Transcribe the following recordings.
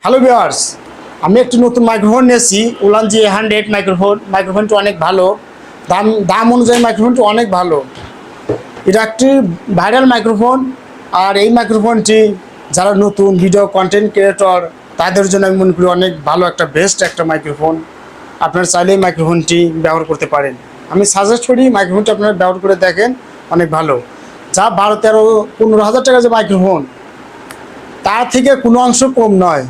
Hello viewers, আমি একটি নতুন মাইক্রোফোন নিয়েছি উলানজি A100 মাইক্রোফোনটি অনেক ভালো। দাম অনুযায়ী মাইক্রোফোনটি অনেক ভালো। এটা একটি ভাইরাল মাইক্রোফোন। আর এই মাইক্রোফোনটি যারা নতুন ভিডিও কন্টেন্ট ক্রিয়েটর তাদের জন্য আমি মনে করি অনেক ভালো একটা বেস্ট একটা মাইক্রোফোন। আপনারা চাইলে এই মাইক্রোফোনটি ব্যবহার করতে পারেন। আমি সাজেস্ট করি মাইক্রোফোনটি আপনারা ব্যবহার করে দেখেন, অনেক ভালো। যা 12, 13, 15 হাজার টাকার যে মাইক্রোফোন তার থেকে কোনো অংশ কম নয়।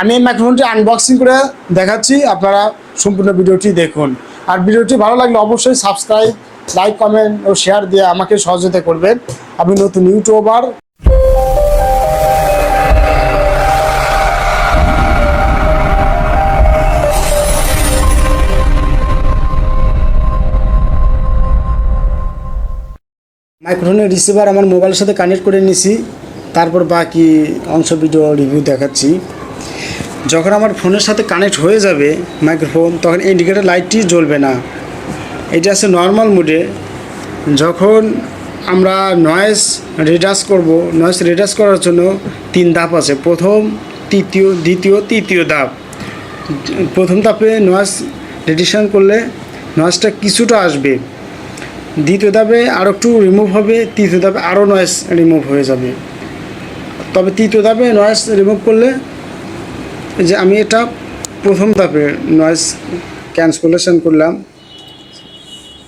আমি এই মাইক্রোফোনটি আনবক্সিং করে দেখাচ্ছি, আপনারা সম্পূর্ণ ভিডিওটি দেখুন। আর ভিডিওটি ভালো লাগলে অবশ্যই সাবস্ক্রাইব, লাইক, কমেন্ট ও শেয়ার দিয়ে আমাকে সহযোগিতা করবেন। আমি নতুন ইউটিউবার। মাইক্রোফোনের রিসিভার আমার মোবাইলের সাথে কানেক্ট করে নিছি, তারপর বাকি অংশ ভিডিও রিভিউ দেখাচ্ছি। যখন আমার ফোনের সাথে কানেক্ট হয়ে যাবে মাইক্রোফোন, তখন ইন্ডিকেটর লাইটটি জ্বলবে না। এটা আছে নর্মাল মোডে। যখন আমরা নয়েজ রিডাস করব, নয়েজ রিডাস করার জন্য 3 ধাপ আছে, প্রথম, দ্বিতীয়, তৃতীয় ধাপ। প্রথম ধাপে নয়েজ রিডিউশন করলে নয়েজটা কিছুটা আসবে, দ্বিতীয় ধাপে আরও একটু রিমুভ হবে, তৃতীয় ধাপে আরও নয়েজ রিমুভ হয়ে যাবে। তবে তৃতীয় ধাপে নয়েজ রিমুভ করলে, যে আমি এটা প্রথম ধাপে নয়েজ ক্যান্সেলেশন করলাম,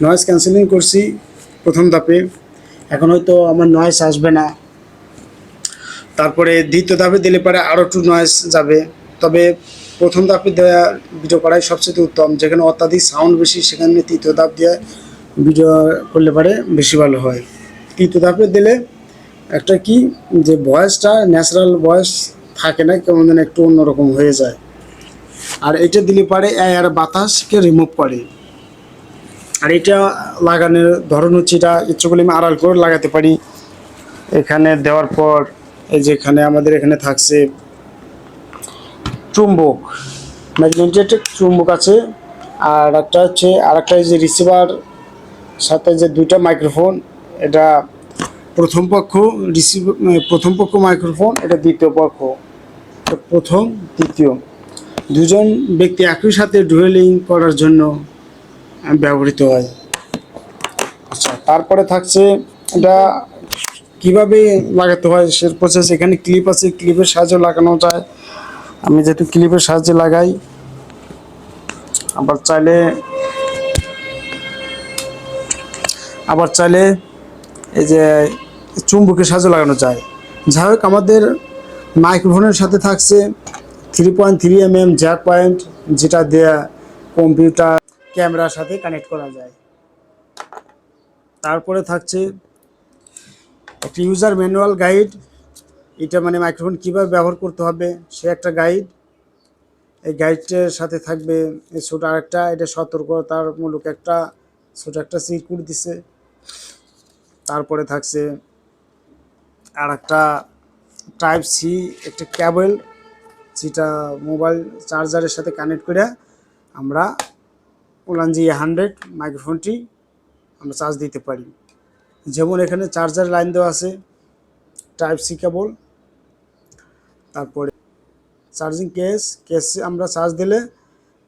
নয়েজ ক্যান্সেলিং করছি প্রথম ধাপে, এখন হয়তো আমার নয়েজ আসবে না। তারপরে দ্বিতীয় ধাপে দিলে পরে আরও একটু নয়েজ যাবে। তবে প্রথম ধাপে দেওয়া ভিডিও করাই সবচেয়ে উত্তম। যেখানে অত্যাধিক সাউন্ড বেশি সেখানে তৃতীয় ধাপ দিয়ে ভিডিও করলে পারে বেশি ভালো হয়। তৃতীয় ধাপে দিলে একটা কি, যে ভয়েসটা ন্যাচারাল ভয়েস থাকে না, কেমন যেন একটু অন্যরকম হয়ে যায়। আর এটা দিলে পারে এয়ার বাতাসকে রিমুভ করে। আর এটা লাগানোর ধরন হচ্ছে, এটা ইচ্ছে করলে আমি আড়াল করে লাগাতে পারি। এখানে দেওয়ার পর এই যে এখানে আমাদের এখানে থাকছে চুম্বক, ম্যাগনেটিক চুম্বক আছে। আর একটা হচ্ছে আরেকটা যে রিসিভার সাথে যে দুইটা মাইক্রোফোন, এটা প্রথম পক্ষ মাইক্রোফোন, এটা দ্বিতীয় পক্ষ। প্রথম, দ্বিতীয় দুজন ব্যক্তি একই সাথে ডুয়েলিং করার জন্য ব্যবহৃত হয়। আচ্ছা, তারপরে থাকছে এটা কিভাবে লাগাতে হয় সে প্রসেস। এখানে ক্লিপ আছে, ক্লিপের সাহায্যে লাগানো যায়। আমি যেহেতু ক্লিপের সাহায্যে লাগাই, আবার চাইলে এই যে চুম্বকের সাহায্যে লাগানো যায়। যাই হোক, আমাদের মাইক্রোফোনের সাথে থাকছে 3.3 mm জ্যাক পয়েন্ট, যেটা দিয়ে কম্পিউটার ক্যামেরার সাথে কানেক্ট করা যায়। তারপরে থাকছে একটি ইউজার ম্যানুয়াল গাইড। এটা মানে মাইক্রোফোন কীভাবে ব্যবহার করতে হবে সে একটা গাইড। এই গাইডের সাথে থাকবে ছোটো আরেকটা, এটা সতর্কতামূলক একটা ছোটো একটা সিরকুট দিছে। তারপরে থাকছে আর একটা Type-C একটা কেবল, যেটা মোবাইল চার্জারের সাথে কানেক্ট করে আমরা উলানজি A100 মাইক্রোফোনটি আমরা চার্জ দিতে পারি। যেমন এখানে চার্জার লাইন দেওয়া আছে, Type-C কেবল। তারপরে চার্জিং কেস আমরা চার্জ দিলে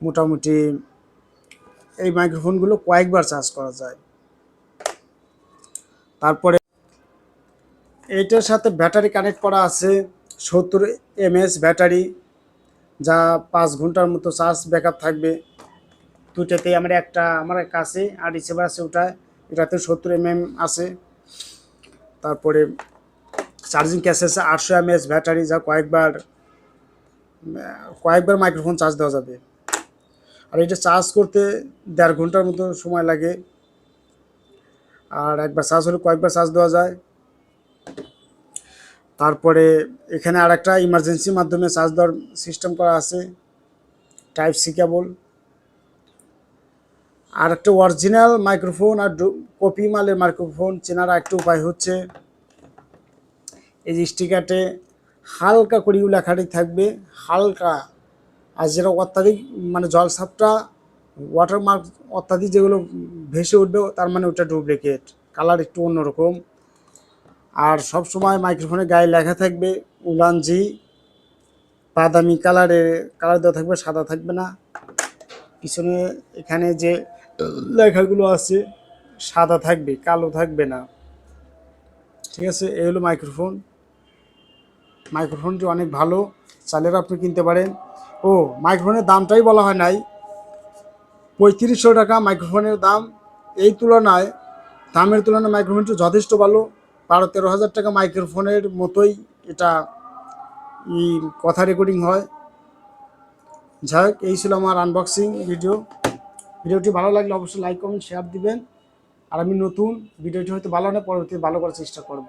মোটামুটি এই মাইক্রোফোনগুলো কয়েকবার চার্জ করা যায়। তারপরে এইটার সাথে ব্যাটারি কানেক্ট করা আছে, 70 mAh ব্যাটারি, যা 5 ঘন্টার মতো চার্জ ব্যাকআপ থাকবে। দুটাতে আমার কাছে আর রিসিভার আছে, এটাতে 70 mm আছে। তারপরে চার্জিং ক্যাস আছে 800 mAh ব্যাটারি, যা কয়েকবার মাইক্রোফোন চার্জ দেওয়া যাবে। আর এটা চার্জ করতে 1.5 ঘন্টার মতো সময় লাগে। আর একবার চার্জ হলে কয়েকবার চার্জ দেওয়া যায়। তারপরে এখানে আর একটা ইমার্জেন্সি মাধ্যমে চার্জ দেওয়ার সিস্টেম করা আছে, Type-C কেবল। আর একটা অরিজিনাল মাইক্রোফোন আর কপি মালের মাইক্রোফোন চেনার একটা উপায় হচ্ছে, এই যে স্টিকারতে হালকা করেও লেখাটি থাকবে, হালকা। আর যেটা অত্যাধিক মানে জলছাপটা ওয়াটারমার্ক অত্যাধিক যেগুলো ভেসে উঠবে, তার মানে ওটা ডুপ্লিকেট, কালার একটু অন্যরকম। আর সব সময় মাইক্রোফোনের গায়ে লেখা থাকবে উলানজি বাদামি কালার দেওয়া থাকবে, সাদা থাকবে না। পিছনে এখানে যে লেখাগুলো আছে সাদা থাকবে, কালো থাকবে না। ঠিক আছে, এই হলো মাইক্রোফোনটি অনেক ভালো, চাইলে আপনি কিনতে পারেন। ও মাইক্রোফোনের দামটাই বলা হয় নাই, 3500 টাকা মাইক্রোফোনের দাম। এই তুলনায় দামের তুলনায় মাইক্রোফোনটি যথেষ্ট ভালো। 12-13 হাজার টাকা মাইক্রোফোনের মতোই এটা কথা রেকর্ডিং হয়। যাই হোক, এই ছিল আমার আনবক্সিং ভিডিওটি ভালো লাগলে অবশ্যই লাইক কমেন্ট শেয়ার দিবেন। আর আমি নতুন, ভিডিওটি হয়তো ভালো না, পরবর্তীতে ভালো করার চেষ্টা করব।